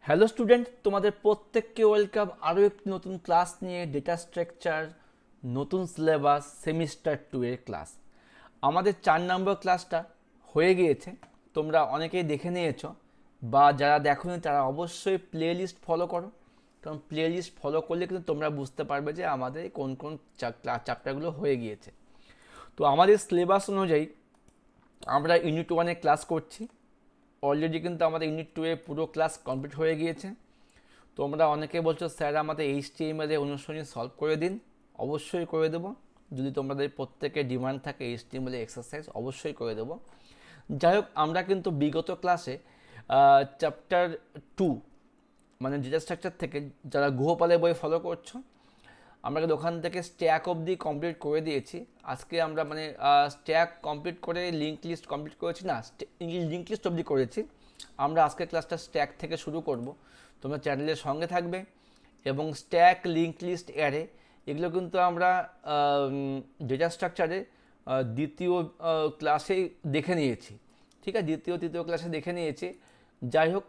Hello student, তোমাদের প্রত্যেককে welcome আরও একটি নতুন ক্লাস নিয়ে। ডেটা স্ট্রাকচার, নতুন সিলেবাস, সেমিস্টার 2 এর ক্লাস। আমাদের 4 নম্বর ক্লাসটা হয়ে গিয়েছে, তোমরা অনেকেই দেখে নিয়েছো, বা যারা দেখোনি তারা অবশ্যই প্লে লিস্ট ফলো করো। কারণ প্লে লিস্ট ফলো করলে কিন্তু তোমরা বুঝতে পারবে যে আমাদের কোন কোন চ্যাপ্টারগুলো হয়ে গিয়েছে। তো আমাদের সিলেবাস অনুযায়ী আমরা ইউনিট 1-এ ক্লাস করছি। অলরেডি কিন্তু আমাদের ইউনিট 2-এ পুরো ক্লাস কমপ্লিট হয়ে গিয়েছে। তোমরা অনেকে বলছো স্যার আমাদের HTML এর অনুশীলনী সলভ করে দিন। অবশ্যই করে দেবো, যদি তোমাদের প্রত্যেকের ডিমান্ড থাকে HTML এর এক্সারসাইজ অবশ্যই করে দেবো। যাই হোক, আমরা কিন্তু বিগত ক্লাসে চ্যাপ্টার 2 মানে ডেটা স্ট্রাকচার থেকে, যারা গুহপালের বই ফলো করছো, আমরা কিন্তু ওখান থেকে স্ট্যাক অবধি কমপ্লিট করে দিয়েছি। আজকে আমরা মানে স্ট্যাক কমপ্লিট করে লিঙ্ক লিস্ট কমপ্লিট করেছি না, লিঙ্ক লিস্ট অবধি করেছি। আমরা আজকের ক্লাসটা স্ট্যাক থেকে শুরু করব। তোমরা চ্যানেলের সঙ্গে থাকবে। এবং স্ট্যাক, লিঙ্ক লিস্ট, অ্যারে, এগুলো কিন্তু আমরা ডেটা স্ট্রাকচারে দ্বিতীয় ক্লাসেই দেখে নিয়েছি। ঠিক আছে, দ্বিতীয় তৃতীয় ক্লাসে দেখে নিয়েছি। যাই হোক,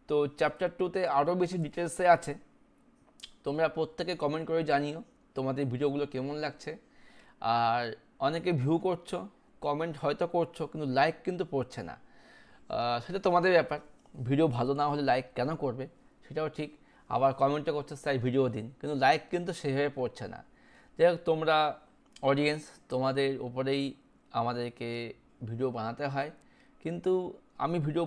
তো চ্যাপ্টার 2-তে আরও বেশি ডিটেলসে আছে। তোমরা প্রত্যেকে কমেন্ট করে জানিও তোমাদের ভিডিওগুলো কেমন লাগছে। আর অনেকে ভিউ করছো, কমেন্ট হয়তো করছো, কিন্তু লাইক কিন্তু পড়ছে না। সেটা তোমাদের ব্যাপার। ভিডিও ভালো না হলে লাইক কেন করবে সেটাও ঠিক। আবার কমেন্টও করছে স্যার ভিডিও দিন, কিন্তু লাইক কিন্তু সেভাবে পড়ছে না। যাই হোক, তোমরা অডিয়েন্স, তোমাদের উপরেই আমাদেরকে ভিডিও বানাতে হয়। কিন্তু আমি ভিডিও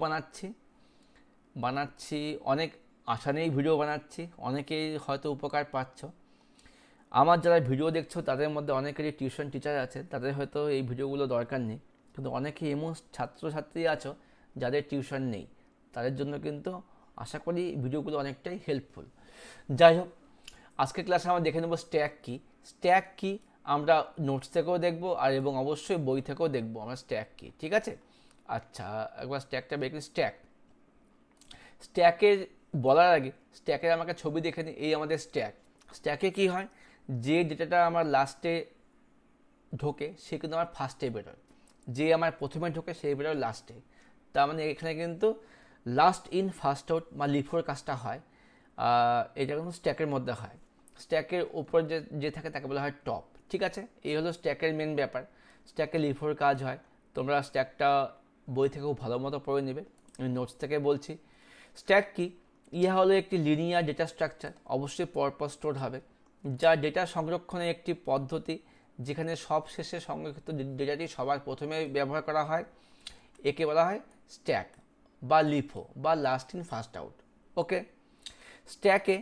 বানাচ্ছি অনেক আশা নিয়েই ভিডিও বানাচ্ছি। অনেকেই হয়তো উপকার পাচ্ছ। আমার যারা ভিডিও দেখছো তাদের মধ্যে অনেকেরই টিউশন টিচার আছে, তাদের হয়তো এই ভিডিওগুলো দরকার নেই। কিন্তু অনেকে এমন ছাত্রছাত্রী আছো যাদের টিউশন নেই, তাদের জন্য কিন্তু আশা করি ভিডিওগুলো অনেকটাই হেল্পফুল। যাই হোক, আজকের ক্লাসে আমরা দেখে নেব স্ট্যাক কি। স্ট্যাক কি আমরা নোটস থেকেও দেখব, আর এবং অবশ্যই বই থেকেও দেখব আমরা স্ট্যাক কি। ঠিক আছে, আচ্ছা, একবার স্ট্যাকটা দেখি। স্ট্যাকের বলার আগে স্ট্যাকের আমাকে ছবি দেখে নিই। এই আমাদের স্ট্যাক। স্ট্যাকে কি হয়, যে ডেটাটা আমার লাস্টে ঢোকে সে কিন্তু আমার ফার্স্টে বেরোয়, যে আমার প্রথমে ঢোকে সেই বেরোয় লাস্টে। তার মানে এখানে কিন্তু লাস্ট ইন ফার্স্ট আউট বা লিফোর কাজটা হয়। এটা কিন্তু স্ট্যাকের মধ্যে হয়। স্ট্যাকের উপর যে থাকে তাকে বলা হয় টপ। ঠিক আছে, এই হলো স্ট্যাকের মেন ব্যাপার। স্ট্যাকে লিফোর কাজ হয়। তোমরা স্ট্যাকটা বই থেকেও ভালো মতো পড়ে নেবে, আমি নোটস থেকে বলছি। স্ট্যাক কি, ইহা হলো একটি লিনিয়ার ডেটা স্ট্রাকচার, অবশ্যই পরপর স্টোর হবে, যা ডেটা সংরক্ষণের একটি পদ্ধতি যেখানে সব শেষে সংরক্ষিত ডেটাটি সবার প্রথমে ব্যবহার করা হয়। একে বলা হয় স্ট্যাক বা লিফো বা লাস্ট ইন ফার্স্ট আউট। ওকে, স্ট্যাকে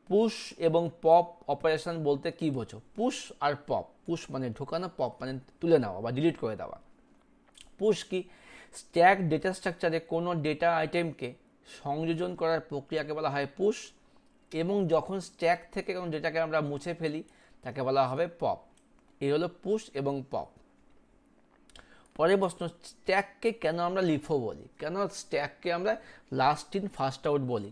পুশ এবং পপ অপারেশন বলতে কি বোঝো? পুশ আর পপ, পুশ মানে ঢোকানো, পপ মানে তুলে নেওয়া বা ডিলিট করে দেওয়া। পুশ কি, স্ট্যাক ডেটা স্ট্রাকচারে কোনো ডেটা আইটেমকে সংযোজন করার প্রক্রিয়াকে বলা হয় পুশ, এবং যখন স্ট্যাক থেকে কোনো ডেটাকে আমরা মুছে ফেলি তাকে বলা হবে পপ। এই হলো পুশ এবং পপ। পরের প্রশ্ন, স্ট্যাককে কেন আমরা লিফো বলি, কেন স্ট্যাককে আমরা লাস্ট ইন ফার্স্ট আউট বলি?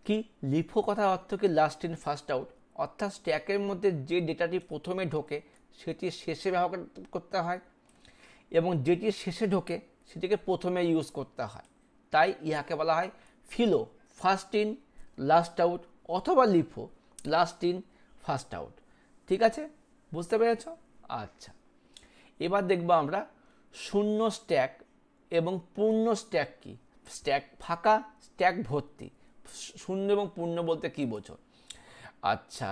কি লিফো কথার অর্থ কি? লাস্ট ইন ফার্স্ট আউট, অর্থাৎ স্ট্যাকের মধ্যে যে ডেটাটি প্রথমে ঢোকে সেটি শেষে ব্যবহার করতে হয়, এবং যেটি শেষে ঢোকে সেটিকে প্রথমে ইউজ করতে হয়। তাই ইহাকে বলা হয় FILO, first in last out, অথবা LIFO, last in first out. ঠিক আছে, বুঝতে পেরেছ? আচ্ছা, এবার দেখব আমরা শূন্য স্ট্যাক এবং পূর্ণ স্ট্যাক কি। স্ট্যাক ফাঁকা, স্ট্যাক ভর্তি। শূন্য এবং পূর্ণ বলতে কি বোঝো? আচ্ছা,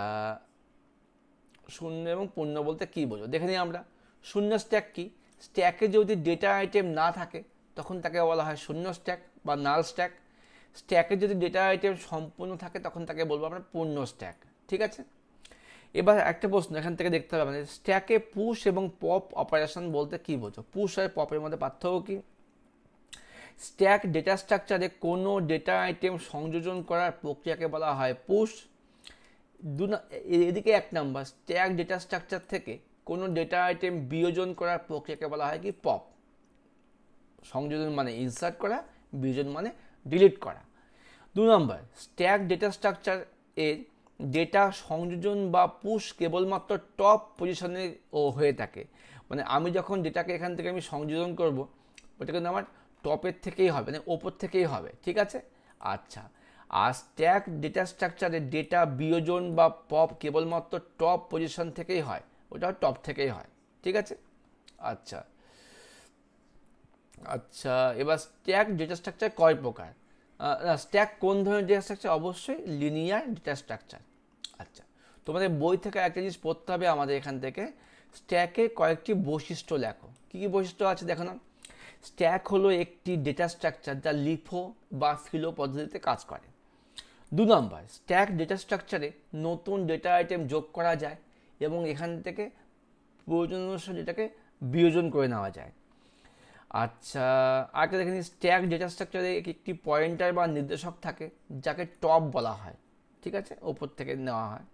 শূন্য এবং পূর্ণ বলতে কি বোঝো দেখে নিই আমরা। শূন্য স্ট্যাক কি, স্ট্যাকে যদি ডেটা আইটেম না থাকে তখন তাকে বলা হয় শূন্য স্ট্যাক বা নাল স্ট্যাক। স্ট্যাকে যদি ডেটা আইটেম সম্পূর্ণ থাকে তখন তাকে বলবো আমরা পূর্ণ স্ট্যাক। ঠিক আছে, এবার একটা প্রশ্ন এখান থেকে দেখতে হবে আমাদের, স্ট্যাকে পুশ এবং পপ অপারেশন বলতে কি বোঝো? পুশ আর পপের মধ্যে পার্থক্য কি? স্ট্যাক ডেটা স্ট্রাকচারে কোনো ডেটা আইটেম সংযোজন করার প্রক্রিয়াকে বলা হয় পুশ। এদিকে 1 নম্বর, স্ট্যাক ডেটা স্ট্রাকচার থেকে কোনো ডেটা আইটেম বিয়োজন করার প্রক্রিয়াকে বলা হয় কি? পপ। সংযোজন মানে ইনসার্ট করা, বিয়োজন মানে ডিলিট করা। 2 নম্বর, স্ট্যাক ডেটা স্ট্রাকচার এর ডেটা সংযোজন বা পুশ কেবলমাত্র টপ পজিশনে হয়ে থাকে। মানে আমি যখন ডেটাকে এখান থেকে আমি সংযোজন করব, ওটা কিন্তু আমার টপের থেকেই হবে, মানে ওপর থেকেই হবে। ঠিক আছে, আচ্ছা। আর স্ট্যাক ডেটা স্ট্রাকচারে ডেটা বিয়োজন বা পপ কেবলমাত্র টপ পজিশন থেকেই হয়, ওটা টপ থেকেই হয়, ঠিক আছে। আচ্ছা আচ্ছা, এবার স্ট্যাক ডেটা স্ট্রাকচার কয় প্রকার? স্ট্যাক কোন ধরনের ডেটা স্ট্রাকচার? অবশ্যই লিনিয়ার ডেটা স্ট্রাকচার। আচ্ছা, তোমাদের বই থেকে একটা জিনিস পড়তে হবে আমাদের এখান থেকে, স্ট্যাকের কয়েকটি বৈশিষ্ট্য লেখো। কী কী বৈশিষ্ট্য আছে দেখো না। স্ট্যাক হলো একটি ডেটা স্ট্রাকচার যা লিফো বা ফিলো পদ্ধতিতে কাজ করে। 2 নম্বর, স্ট্যাক ডেটা স্ট্রাকচারে নতুন ডেটা আইটেম যোগ করা যায় এবং এখান থেকে প্রয়োজন অনুসারে ডেটাকে বিয়োজন করে নেওয়া যায়। আচ্ছা, আরেকটা দেখে নিই, স্ট্যাক ডেটা স্ট্রাকচারে একটি পয়েন্টার বা নির্দেশক থাকে যাকে টপ বলা হয়, ঠিক আছে, ওপর থেকে নেওয়া হয়।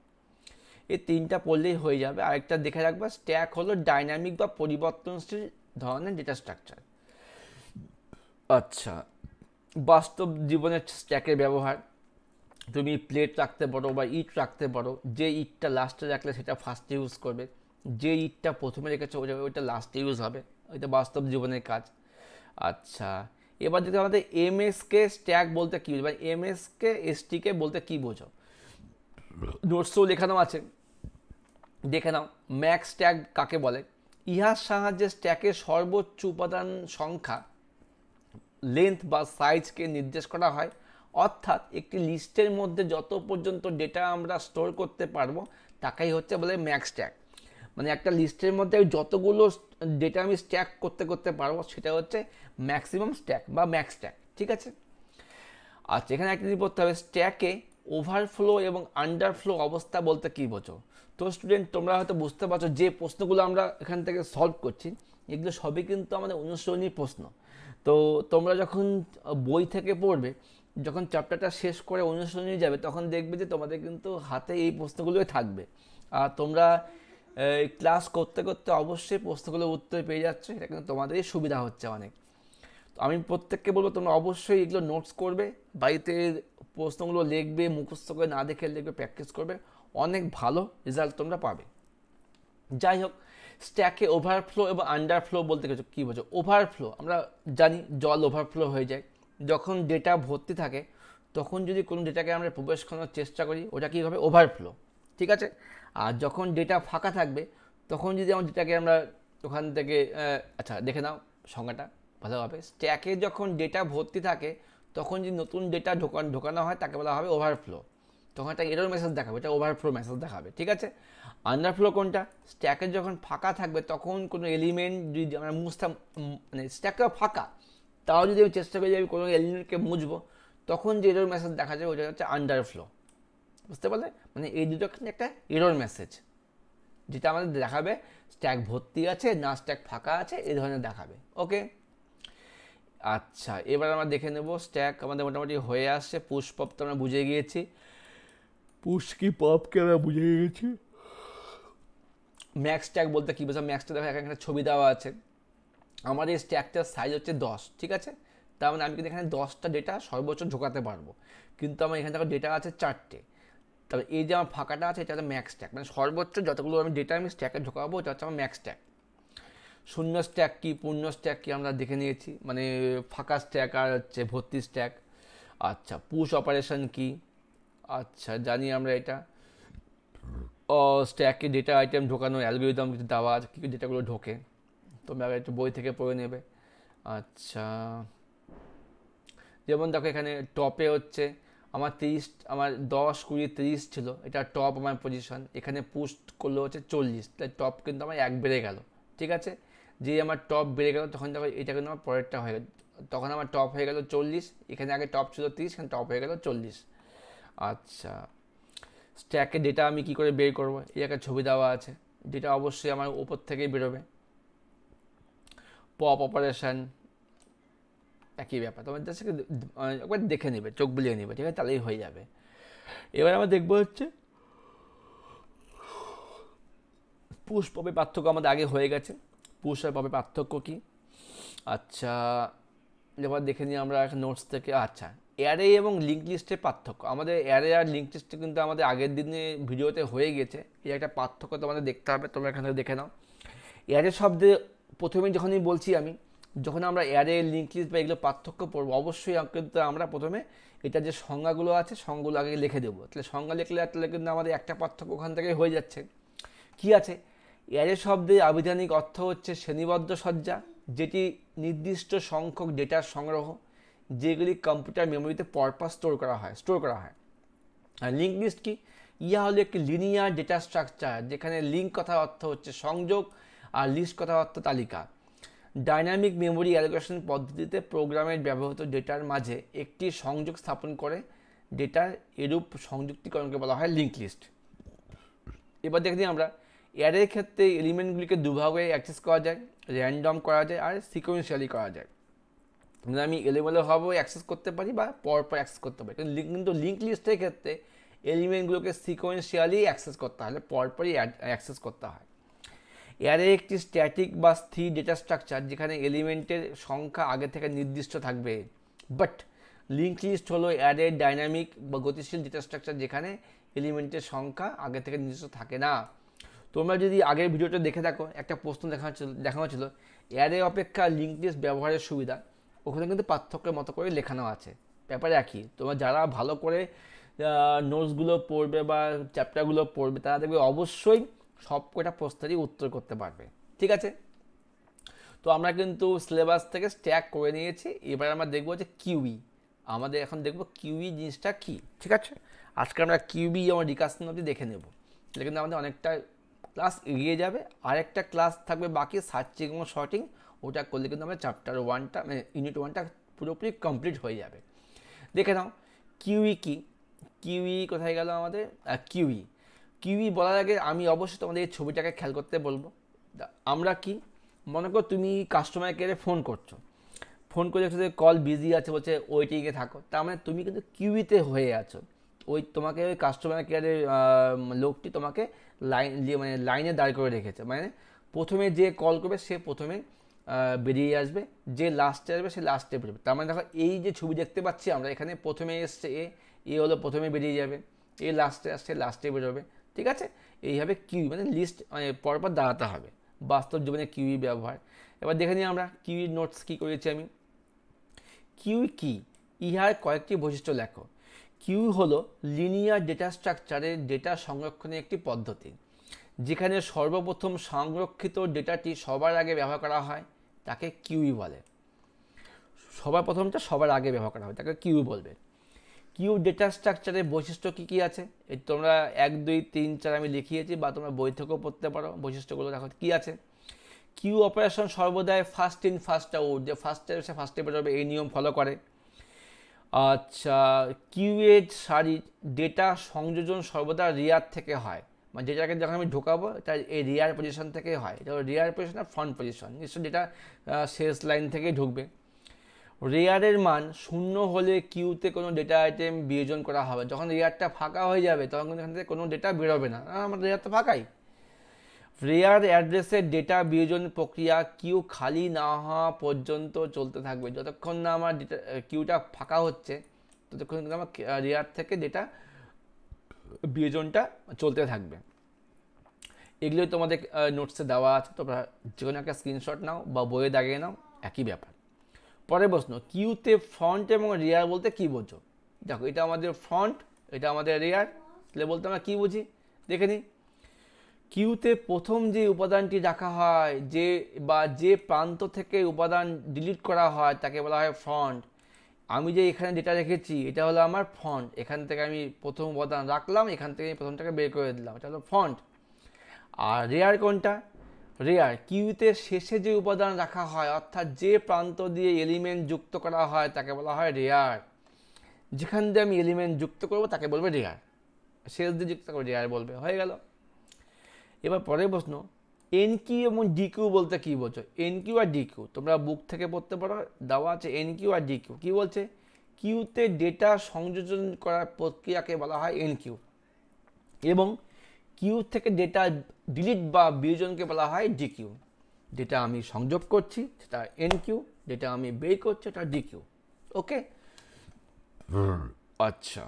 এই 3টা পড়লেই হয়ে যাবে। আরেকটা দেখে রাখবা, স্ট্যাক হলো ডাইনামিক বা পরিবর্তনশীল ধরনের ডেটা স্ট্রাকচার। আচ্ছা, বাস্তব জীবনের স্ট্যাকের ব্যবহার, তুমি প্লেট রাখতে পারো বা ইট রাখতে পারো, যে ইটটা লাস্টে রাখলে সেটা ফার্স্টে ইউজ করবে, যে ইটটা প্রথমে রেখেছো ওইটা লাস্টে ইউজ হবে, ওইটা বাস্তব জীবনের কাজ। আচ্ছা, এবার যদি আমাদের এমএসকে স্ট্যাক বলতে কী বোঝো বা এমএসকে এসটিকে বলতে কী বোঝো, নোটসও লেখানো আছে, দেখে নাও। ম্যাক্স স্ট্যাক কাকে বলে? ইহার সাহায্যে স্ট্যাকের সর্বোচ্চ উপাদান সংখ্যা লেন্থ বা সাইজকে নির্দেশ করা হয়, অর্থাৎ একটি লিস্টের মধ্যে যত পর্যন্ত ডেটা আমরা স্টোর করতে পারবো তাকেই হচ্ছে বলে ম্যাক্স স্ট্যাক। মানে একটা লিস্টের মধ্যে যতগুলো ডেটা আমি স্ট্যাক করতে করতে পারবো সেটা হচ্ছে ম্যাক্সিমাম স্ট্যাক বা ম্যাক্স স্ট্যাক, ঠিক আছে। আচ্ছা, এখানে একটা জিনিস বলতে হবে, স্ট্যাকে ওভারফ্লো এবং আন্ডারফ্লো অবস্থা বলতে কী বোঝো? তো স্টুডেন্ট, তোমরা হয়তো বুঝতে পারছো যে প্রশ্নগুলো আমরা এখান থেকে সলভ করছি এগুলো সবই কিন্তু আমাদের অনুশীলনীর প্রশ্ন। তো তোমরা যখন বই থেকে পড়বে, যখন চ্যাপ্টারটা শেষ করে অনুশীলনী যাবে, তখন দেখবে যে তোমাদের কিন্তু হাতে এই প্রশ্নগুলোই থাকবে। আর তোমরা ক্লাস করতে করতে অবশ্যই প্রশ্নগুলোর উত্তর পেয়ে যাচ্ছ, এটা কিন্তু তোমাদেরই সুবিধা হচ্ছে অনেক। তো আমি প্রত্যেককে বলবো তোমরা অবশ্যই এগুলো নোটস করবে, বাড়িতে প্রশ্নগুলো লিখবে, মুখস্থ করে না দেখে লিখবে, প্র্যাকটিস করবে, অনেক ভালো রেজাল্ট তোমরা পাবে। যাই হোক, স্ট্যাকে ওভারফ্লো এবং আন্ডারফ্লো বলতে কিছু কী বোঝো? ওভারফ্লো আমরা জানি জল ওভারফ্লো হয়ে যায়, যখন ডেটা ভর্তি থাকে তখন যদি কোনো ডেটাকে আমরা প্রবেশ করানোর চেষ্টা করি ওটা কী হবে? ওভারফ্লো, ঠিক আছে। আর যখন ডেটা ফাঁকা থাকবে তখন যদি আমার ডেটাকে আমরা ওখান থেকে আচ্ছা দেখে নাও সংজ্ঞাটা ভালোভাবে। স্ট্যাকে যখন ডেটা ভর্তি থাকে তখন যদি নতুন ডেটা ঢোকানো হয় তাকে বলা হবে ওভারফ্লো, তখন একটা এরর মেসেজ দেখাবে, এটা ওভারফ্লো মেসেজ দেখাবে, ঠিক আছে। আন্ডারফ্লো কোনটা? স্ট্যাকে যখন ফাঁকা থাকবে তখন কোনো এলিমেন্ট যদি আমরা মুছতাম, মানে স্ট্যাকটা ফাঁকা, তাও যদি আমি চেষ্টা করি যে আমি কোনো এলিমেন্টকে মুছবো, তখন যে এরর মেসেজ দেখা যায় ওটা হচ্ছে আন্ডারফ্লো, বুঝতে পারলে? মানে এই দুটো একটা এরর মেসেজ যেটা আমাদের দেখাবে স্ট্যাক ভর্তি আছে না স্ট্যাক ফাঁকা আছে, এই ধরনের দেখাবে, ওকে। আচ্ছা, এবার আমরা দেখে নেব স্ট্যাক আমাদের মোটামুটি হয়ে আসছে। পুশ পপ তো আমরা বুঝে গিয়েছি, পুশ কি পপকে আমরা বুঝে গিয়েছি। ম্যাক্স স্ট্যাক বলতে কী বোঝা? ম্যাক্সটা দেখো এখানে একটা ছবি দেওয়া আছে, আমাদের স্ট্যাকটার সাইজ হচ্ছে 10, ঠিক আছে। তার মানে আমি কিন্তু এখানে 10টা ডেটা সর্বোচ্চ ঢোকাতে পারবো, কিন্তু আমার এখানে দেখো ডেটা আছে 4টে, তবে এই যে আমার ফাঁকাটা আছে এটা হচ্ছে ম্যাক্স স্ট্যাক, মানে সর্বোচ্চ যতগুলো আমি ডেটা আমি স্ট্যাকে ঢোকাবো এটা হচ্ছে আমার ম্যাক্স স্ট্যাক। শূন্য স্ট্যাক কি, পূর্ণ স্ট্যাক কি আমরা দেখে নিয়েছি, মানে ফাঁকা স্ট্যাক আর হচ্ছে ভর্তি স্ট্যাক। আচ্ছা, পুশ অপারেশন কি? আচ্ছা, জানি আমরা এটা। স্ট্যাকে ডেটা আইটেম ঢোকানোর অ্যালগোরিদম কিছু দেওয়া আছে, কী কী ডেটাগুলো ঢোকে, তোমরা একটু বই থেকে পড়ে নেবে। আচ্ছা, যেমন দেখো এখানে টপে হচ্ছে আমার 30, আমার 10, 20, 30 ছিল, এটা টপ আমার পজিশন, এখানে পুস্ট করলো হচ্ছে 40, তাই টপ কিন্তু আমার 1 বেড়ে গেল, ঠিক আছে। যেই আমার টপ বেড়ে গেল তখন দেখো এটা কিন্তু আমার পরেরটা হয়ে গেল, তখন আমার টপ হয়ে গেল 40, এখানে আগে টপ ছিল 30, এখানে টপ হয়ে গেল 40। আচ্ছা, স্ট্যাকে ডেটা আমি কি করে বের করবো? এই একটা ছবি দেওয়া আছে, ডেটা অবশ্যই আমার উপর থেকেই বেরোবে। পপ অপারেশন একই ব্যাপার, তোমার জাস্ট একবার দেখে নেবে, চোখ বুলিয়ে নেবে, ঠিক আছে, তাহলেই হয়ে যাবে। এবার আমরা দেখবো হচ্ছে পুশ পপের পার্থক্য আমাদের আগে হয়ে গেছে, পুশ আর পপের পার্থক্য কী। আচ্ছা, এবার দেখে নিই আমরা একটা নোটস থেকে। আচ্ছা, অ্যারে এবং লিঙ্ক লিস্টের পার্থক্য, আমাদের অ্যারে আর লিঙ্ক লিস্টে কিন্তু আমাদের আগের দিনে ভিডিওতে হয়ে গেছে, এই একটা পার্থক্য তোমাদের দেখতে হবে, তোমরা এখান থেকে দেখে নাও। অ্যারে শব্দে প্রথমে যখনই বলছি আমি যখন আমরা অ্যারে, লিঙ্ক লিস্ট বা এগুলো পার্থক্য পড়বো, অবশ্যই কিন্তু আমরা প্রথমে এটা যে সংজ্ঞাগুলো আছে সংজ্ঞাগুলো আগে লিখে দেবো। তাহলে সংজ্ঞা লিখলে তাহলে কিন্তু আমাদের একটা পার্থক্য ওখান থেকে হয়ে যাচ্ছে। কি আছে? অ্যারে শব্দের আবিধানিক অর্থ হচ্ছে শ্রেণীবদ্ধ সজ্জা, যেটি নির্দিষ্ট সংখ্যক ডেটার সংগ্রহ, যেগুলি কম্পিউটার মেমোরিতে পরপর স্টোর করা হয়। আর লিঙ্ক লিস্ট কি? ইহা হলো একটি লিনিয়ার ডেটা স্ট্রাকচার, যেখানে লিঙ্ক কথার অর্থ হচ্ছে সংযোগ আর লিস্ট কথার অর্থ তালিকা। ডাইনামিক মেমোরি অ্যালোকেশন পদ্ধতিতে প্রোগ্রামের ব্যবহৃত ডেটার মাঝে একটি সংযোগ স্থাপন করে ডেটার এরূপ সংযুক্তিকরণকে বলা হয় লিঙ্ক লিস্ট। এবার দেখে নিই আমরা অ্যারের ক্ষেত্রে এলিমেন্টগুলিকে দুভাবে অ্যাক্সেস করা যায়, র্যান্ডম করা যায় আর সিকোয়েন্সিয়ালি করা যায়। আমি এলোমেলোভাবেও অ্যাক্সেস করতে পারি বা পরপর অ্যাক্সেস করতে পারি, কিন্তু লিঙ্ক লিস্টের ক্ষেত্রে এলিমেন্টগুলোকে সিকোয়েন্সিয়ালি অ্যাক্সেস করতে হয়, পরপরই অ্যাক্সেস করতে হয়। অ্যারে একটি স্ট্যাটিক বা স্থির ডেটা স্ট্রাকচার যেখানে এলিমেন্টের সংখ্যা আগে থেকে নির্দিষ্ট থাকবে। বাট লিঙ্ক লিস্ট হলো অ্যারের ডাইনামিক বা গতিশীল ডেটা স্ট্রাকচার, যেখানে এলিমেন্টের সংখ্যা আগে থেকে নির্দিষ্ট থাকে না। তোমরা যদি আগের ভিডিওটা দেখে থাকো, একটা প্রশ্ন দেখানো ছিল অ্যারে অপেক্ষা লিঙ্ক লিস্ট ব্যবহারের সুবিধা, ওখানে কিন্তু পার্থক্যের মতো করে লেখানো আছে। ব্যাপারে একই। তোমরা যারা ভালো করে নোটসগুলো পড়বে বা চ্যাপ্টারগুলো পড়বে, তারা দেখবে অবশ্যই সব কটা প্রশ্নেরই উত্তর করতে পারবে। ঠিক আছে, তো আমরা কিন্তু সিলেবাস থেকে স্ট্যাক করে নিয়েছি। এবার আমরা দেখবো যে কিউই, আমাদের এখন দেখবো কিউই জিনিসটা কি। ঠিক আছে, আজকে আমরা কিউবি যেমন রিকাশন অবধি দেখে নেব, তাহলে কিন্তু আমাদের অনেকটা ক্লাস এগিয়ে যাবে। আরেকটা ক্লাস থাকবে বাকি, সার্চিং এবং শর্টিং, ওটা করলে কিন্তু আমরা চ্যাপ্টার 1টা মানে ইউনিট 1টা পুরোপুরি কমপ্লিট হয়ে যাবে। দেখে নাও কিউই কি। কিউই কোথায় গেল আমাদের? কিউই কিউই বলার আগে আমি অবশ্যই তোমাদের এই ছবিটাকে খেয়াল করতে বলবো। আমরা কি মনে করো তুমি কাস্টমার কেয়ারে ফোন করছো, ফোন করে দেখছো যে কল বিজি আছে, বলছে ওয়েটিংয়ে থাকো, তার মানে তুমি কিন্তু কিউইতে হয়ে আছো। তোমাকে ওই কাস্টমার কেয়ারের লোকটি তোমাকে লাইনে দাঁড় করে রেখেছে, মানে প্রথমে যে কল করবে সে প্রথমে বেরিয়ে আসবে, যে লাস্টে আসবে সে লাস্টে বেরোবে। তার মানে দেখো এই যে ছবি দেখতে পাচ্ছি আমরা, এখানে প্রথমে এসছে এ হলো প্রথমে বেরিয়ে যাবে, এ লাস্টে আসছে লাস্টে বেরোবে। ঠিক আছে, এইভাবে কিউই মানে লিস্ট মানে পরপর দাঁড়াতে হবে, বাস্তব জীবনে কিউই ব্যবহার। এবার দেখে নিই আমরা কিউই নোটস কী করেছি আমি। কিউই কি? ইহার কয়েকটি বৈশিষ্ট্য লেখো। কিউ হলো লিনিয়ার ডেটা স্ট্রাকচারের ডেটা সংরক্ষণের একটি পদ্ধতি, যেখানে সর্বপ্রথম সংরক্ষিত ডেটাটি সবার আগে ব্যবহার করা হয়, তাকে কিউই বলে। সবার প্রথমটা সবার আগে ব্যবহার করা হয়, তাকে কিউই বলবে। কিউ ডেটা স্ট্রাকচারের বৈশিষ্ট্য কী কী আছে এই তোমরা 1, 2, 3, 4 আমি লিখিয়েছি, বা তোমরা বই থেকেও পড়তে পারো। বৈশিষ্ট্যগুলো দেখো কী আছে। কিউ অপারেশন সর্বদাই ফার্স্ট ইন ফার্স্ট আউট, যে ফার্স্টে এসে ফার্স্টে বেরোবে এই নিয়ম ফলো করে। আচ্ছা, কিউএর সারি ডেটা সংযোজন সর্বদা রিয়ার থেকে হয়, মানে যেটাকে যখন আমি ঢোকাবো এটা এই রিয়ার পজিশন থেকেই হয়। এটা রিয়ার পজিশন আর ফ্রন্ট পজিশন, নিশ্চয়ই ডেটা শেষ লাইন থেকেই ঢুকবে। রেয়ারের মান 0 হলে কিউতে কোনো ডেটা আইটেম বিয়োজন করা হবে। যখন রেয়ারটা ফাঁকা হয়ে যাবে তখন কিন্তু এখান থেকে কোনো ডেটা বেরোবে না, আমার রেয়ার তো ফাঁকাই। রেয়ার অ্যাড্রেসের ডেটা বিয়োজন প্রক্রিয়া কিউ খালি না হওয়া পর্যন্ত চলতে থাকবে। যতক্ষণ না আমার ডেটা কিউটা ফাঁকা হচ্ছে ততক্ষণ কিন্তু আমার রেয়ার থেকে ডেটা বিয়োজনটা চলতে থাকবে। এগুলোই তোমাদের নোটসে দেওয়া আছে, তোমরা যে কোনো একটা স্ক্রিনশট নাও বা বইয়ে দাগিয়ে নাও, একই ব্যাপার। পরের প্রশ্ন, কিউতে ফ্রন্ট এবং রেয়ার বলতে কী বোঝো? দেখো এটা আমাদের ফ্রন্ট, এটা আমাদের রেয়ার, তাহলে বলতে আমরা কী বুঝি দেখে নিই। কিউতে প্রথম যে উপাদানটি রাখা হয়, যে প্রান্ত থেকে উপাদান ডিলিট করা হয় তাকে বলা হয় ফ্রন্ট। আমি যে এখানে ডেটা রেখেছি এটা হলো আমার ফ্রন্ট, এখান থেকে আমি প্রথম উপাদান রাখলাম, এখান থেকে আমি প্রথমটাকে বের করে দিলাম, এটা হলো ফ্রন্ট। আর রেয়ার কোনটা? রেয়ার কিউতে শেষে যে উপাদান রাখা হয়, অর্থাৎ যে প্রান্ত দিয়ে এলিমেন্ট যুক্ত করা হয় তাকে বলা হয় রেয়ার। যেখান দিয়ে আমি এলিমেন্ট যুক্ত করবো তাকে বলবে রেয়ার, শেষ দিয়ে যুক্ত করে রেয়ার বলবে, হয়ে গেল। এবার পরের প্রশ্ন, এন কিউ এবং ডি কিউ বলতে কী বোঝো? N Q R D Q তোমরা বুক থেকে পড়তে পারো, দেওয়া আছে N Q R D Q. কী বলছে? কিউতে ডেটা সংযোজন করার প্রক্রিয়াকে বলা হয় এন কিউ, এবং কিউ থেকে ডেটা ডিলিট বা বিয়োজনকে বলা হয় ডি কিউ। যেটা আমি সংযোগ করছি সেটা এন কিউ, যেটা আমি বের করছি এটা ডি কিউ। ওকে, আচ্ছা,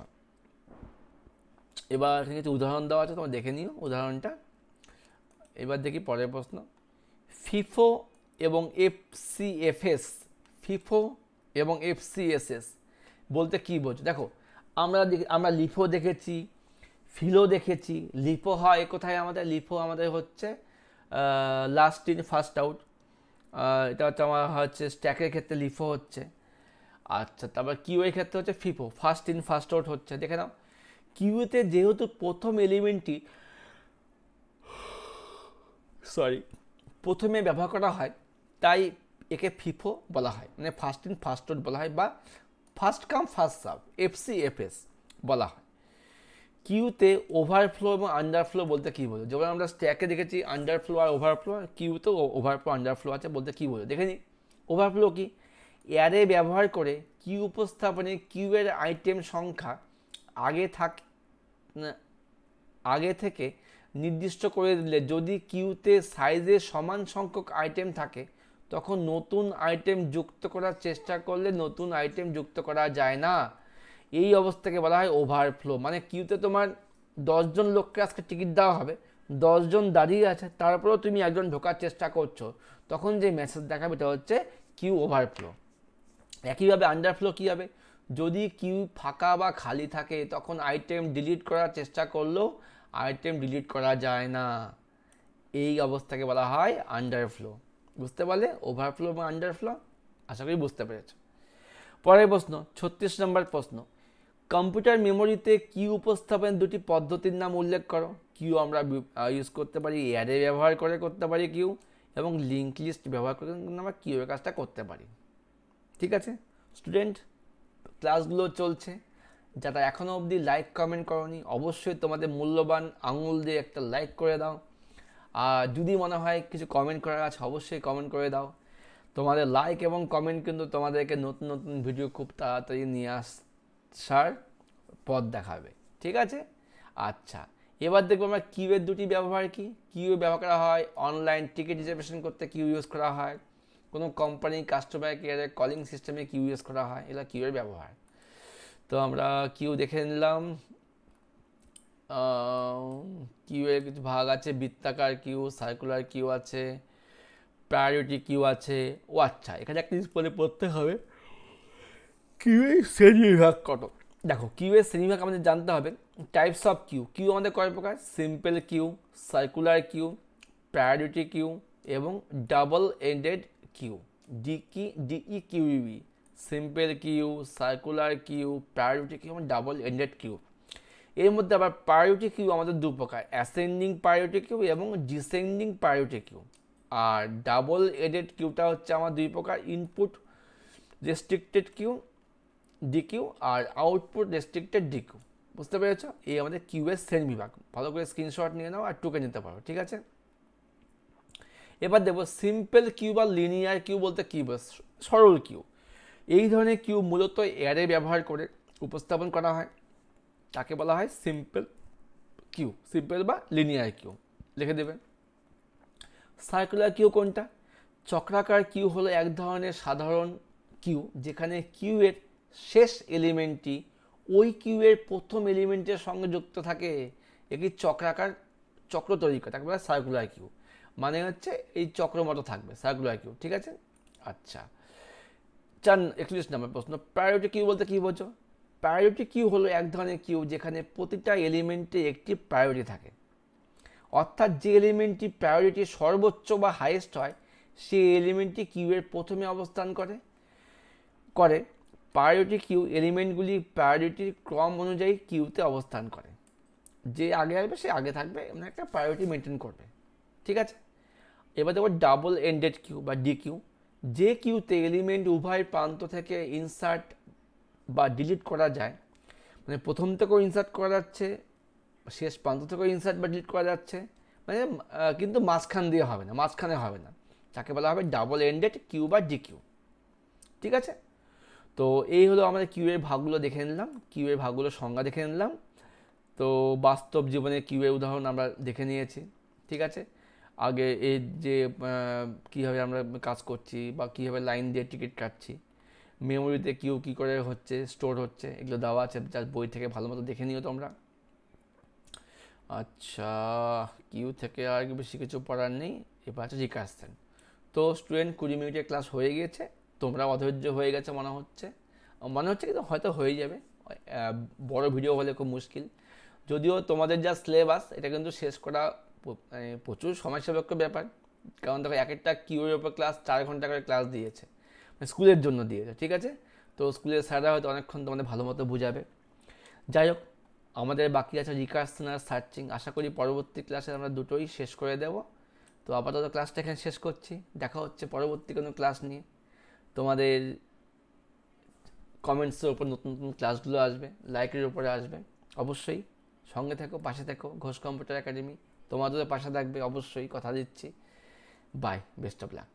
এবার কিছু উদাহরণ দেওয়া আছে, তোমরা দেখে নিও উদাহরণটা। এবার দেখি পরের প্রশ্ন, ফিফো এবং এফসিএফএস, ফিফো এবং এফসিএসএস বলতে কী বোঝো? দেখো আমরা লিফো দেখেছি, ফিলো দেখেছি। লিফো হয় কোথায় আমাদের? লিফো আমাদের হচ্ছে লাস্ট ইন ফার্স্ট আউট, এটা হচ্ছে আমার হচ্ছে স্ট্যাকের ক্ষেত্রে লিফো হচ্ছে। আচ্ছা, তারপর কিউ এর ক্ষেত্রে হচ্ছে FIFO, first in first out হচ্ছে। দেখে নাও, কিউতে যেহেতু প্রথম এলিমেন্টটি প্রথমে ব্যবহার করা হয়, তাই একে ফিফো বলা হয়, মানে ফার্স্ট ইন ফার্স্ট আউট বলা হয়, বা ফার্স্ট কাম ফার্স্ট সার্ভ, এফসিএফএস বলা হয়। কিউতে ওভারফ্লো এবং আন্ডারফ্লো বলতে কী বোঝো? যেমন আমরা স্ট্যাকে দেখেছি আন্ডারফ্লো আর ওভারফ্লো, কিউতেও ওভারফ্লো আন্ডারফ্লো আছে, বলতে কী বোঝো দেখে নিই। ওভারফ্লো কি? অ্যারে ব্যবহার করে কিউ উপস্থাপনে কিউয়ের আইটেম সংখ্যা আগে থাক আগে থেকে নির্দিষ্ট করে দিলে যদি কিউতে সাইজে সমান সংখ্যক আইটেম থাকে, তখন নতুন আইটেম যুক্ত করার চেষ্টা করলে নতুন আইটেম যুক্ত করা যায় না। এই অবস্থাকে বলা হয় ওভারফ্লো। মানে কিউতে তোমার 10জন লোককে আজকে টিকিট দেওয়া হবে, 10জন দাঁড়িয়ে আছে, তারপরেও তুমি একজন ঢোকার চেষ্টা করছো, তখন যে মেসেজ দেখাবে এটা হচ্ছে কিউ ওভারফ্লো। একইভাবে আন্ডারফ্লো কী হবে? যদি কিউ ফাঁকা বা খালি থাকে, তখন আইটেম ডিলিট করার চেষ্টা করলেও আইটেম ডিলিট করা যায় না। এই অবস্থাকে বলা হয় আন্ডারফ্লো। বুঝতে পারলে ওভারফ্লো এবং আন্ডারফ্লো? আশা করি বুঝতে পেরেছ। পরের প্রশ্ন, 36 নম্বর প্রশ্ন, কম্পিউটার মেমোরিতে কিউ উপস্থাপনের দুটি পদ্ধতির নাম উল্লেখ করো। কিউ আমরা ইউজ করতে পারি অ্যারে ব্যবহার করে করতে পারি কিউ, এবং লিঙ্ক লিস্ট ব্যবহার করে আমরা কিউ এর কাজটা করতে পারি। ঠিক আছে স্টুডেন্ট, ক্লাসগুলো চলছে, যারা এখনও অবধি লাইক কমেন্ট করনি, অবশ্যই তোমাদের মূল্যবান আঙুল দিয়ে একটা লাইক করে দাও। আর যদি মনে হয় কিছু কমেন্ট করার আছে, অবশ্যই কমেন্ট করে দাও। তোমাদের লাইক এবং কমেন্ট কিন্তু তোমাদেরকে নতুন নতুন ভিডিও খুব তাড়াতাড়ি নিয়ে আসার পথ দেখাবে। ঠিক আছে? আচ্ছা, এবার দেখবো আমরা কিউয়ের দুটি ব্যবহার কি। কিউ ব্যবহার করা হয় অনলাইন টিকিট রিজার্ভেশন করতে, কিউ ইউজ করা হয় কোনো কোম্পানি কাস্টমার কেয়ারের কলিং সিস্টেমে কিউ ইউজ করা হয়। এগুলো কিউয়ের ব্যবহার। তো আমরা কিউ দেখে নিলাম। কিউ এর কিছু ভাগ আছে, বৃত্তাকার কিউ, সার্কুলার কিউ আছে, প্রায়োরিটি কিউ আছে। ও আচ্ছা, এখানে একটা জিনিস বলে পড়তে হবে, কিউ এর শ্রেণীবিভাগ কত। দেখো, কিউ এর শ্রেণীবিভাগ আমাদের জানতে হবে। টাইপস অফ কিউ, কিউ আমাদের কয় প্রকার? Simple queue, circular queue, priority queue এবং ডাবল এন্ডেড কিউ, ডিই কিউবি। Simple queue, circular queue, priority queue এবং ডাবল এন্ডেড কিউ। এর মধ্যে আবার প্রায়োরিটি কিউ আমাদের দু প্রকার, অ্যাসেন্ডিং প্রায়োরিটি কিউ এবং ডিসেন্ডিং প্রায়োরিটি কিউ। আর ডাবল এন্ডেড কিউটা হচ্ছে আমার দুই প্রকার, ইনপুট রেস্ট্রিক্টেড কিউ ডিকিউ আর আউটপুট রেস্ট্রিক্টেড ডিকিউ। বুঝতে পেরেছ? এই আমাদের কিউ এর শ্রেণী বিভাগ। ভালো করে স্ক্রিনশট নিয়ে নাও আর টুকে নিতে পারো। ঠিক আছে, এবার দেখবো সিম্পল কিউ বা লিনিয়ার কিউ বলতে কী বোঝো? সরল কিউ। এই ধরনের কিউ মূলত অ্যারে ব্যবহার করে উপস্থাপন করা হয়, তাকে বলা হয় সিম্পল কিউ, সিম্পল বা লিনিয়ার কিউ। লিখে দেবেন। সার্কুলার কিউ কোনটা? চক্রাকার কিউ হলো এক ধরনের সাধারণ কিউ যেখানে কিউ এর শেষ এলিমেন্টটি ওই কিউ এর প্রথম এলিমেন্টের সঙ্গে যুক্ত থাকে। একটি চক্রাকার চক্র তৈরি করে, তাকে বলা হয় সার্কুলার কিউ। মানে হচ্ছে এই চক্র মতো থাকবে সার্কুলার কিউ। ঠিক আছে? আচ্ছা, 41 নম্বর প্রশ্ন, প্রায়োরিটি কিউ বলতে কী বোঝো? প্রায়োরিটি কিউ হলো এক ধরনের কিউ যেখানে প্রতিটা এলিমেন্টে একটি প্রায়োরিটি থাকে। অর্থাৎ যে এলিমেন্টটি প্রায়োরিটি সর্বোচ্চ বা হাইয়েস্ট হয়, সেই এলিমেন্টটি কিউ এর প্রথমে অবস্থান করে। প্রায়োরিটি কিউ এলিমেন্টগুলি প্রায়োরিটির ক্রম অনুযায়ী কিউতে অবস্থান করে। যে আগে আসবে সে আগে থাকবে, এমন একটা প্রায়োরিটি মেনটেন করবে। ঠিক আছে, এবার দেখো ডাবল এন্ডেড কিউ বা ডি কিউ। যে কিউতে এলিমেন্ট উভয় প্রান্ত থেকে ইনসার্ট বা ডিলিট করা যায়, মানে প্রথম থেকেও ইনসার্ট করা যাচ্ছে, শেষ প্রান্ত থেকেও ইনসার্ট বা ডিলিট করা যাচ্ছে, মানে কিন্তু মাঝখান দিয়ে হবে না, মাঝখানে হবে না, তাকে বলা হবে ডাবল এন্ডেড কিউ বা ডি কিউ। ঠিক আছে, তো এই হলো আমাদের কিউ এর ভাগগুলো দেখে নিলাম, কিউ এর ভাগগুলোর সংজ্ঞা দেখে নিলাম। তো বাস্তব জীবনে কিউ এর উদাহরণ আমরা দেখে নিয়েছি। ঠিক আছে, আগে এই যে কীভাবে আমরা কাজ করছি বা কীভাবে লাইন দিয়ে টিকিট কাটছি, মেমোরিতে কিউ কী করে হচ্ছে স্টোর হচ্ছে, এগুলো দেওয়া আছে, যার বই থেকে ভালো মতো দেখে নিও তোমরা। আচ্ছা, কিউ থেকে আর বেশি কিছু পড়ার নেই। এবার হচ্ছে রিকারশন। তো স্টুডেন্ট 20 মিনিটের ক্লাস হয়ে গিয়েছে, তোমরা অধৈর্য হয়ে গেছে মনে হচ্ছে কিন্তু হয়তো হয়ে যাবে। বড় ভিডিও হলে খুব মুশকিল, যদিও তোমাদের যা সিলেবাস এটা কিন্তু শেষ করা মানে প্রচুর সমস্যাসাপেক্ষ ব্যাপার। কারণ দেখো এক একটা কিউর ওপর ক্লাস 4 ঘন্টা করে ক্লাস দিয়েছে, মানে স্কুলের জন্য দিয়েছে, ঠিক আছে। তো স্কুলের স্যাররা হয়তো অনেকক্ষণ তোমাদের ভালো মতো বুঝাবে। যাই হোক, আমাদের বাকি আছে রিকার্সন আর সার্চিং। আশা করি পরবর্তী ক্লাসে আমরা দুটোই শেষ করে দেব। তো আপাতত ক্লাসটা এখানে শেষ করছি, দেখা হচ্ছে পরবর্তী কোনো ক্লাস নিয়ে। তোমাদের কমেন্টসের ওপর নতুন নতুন ক্লাসগুলো আসবে, লাইকের উপরে আসবে। অবশ্যই সঙ্গে থেকো, পাশে থেকো। ঘোষ কম্পিউটার একাডেমি তোমাদেরও পাশে থাকবে অবশ্যই, কথা দিচ্ছি। Bye, best of lakh.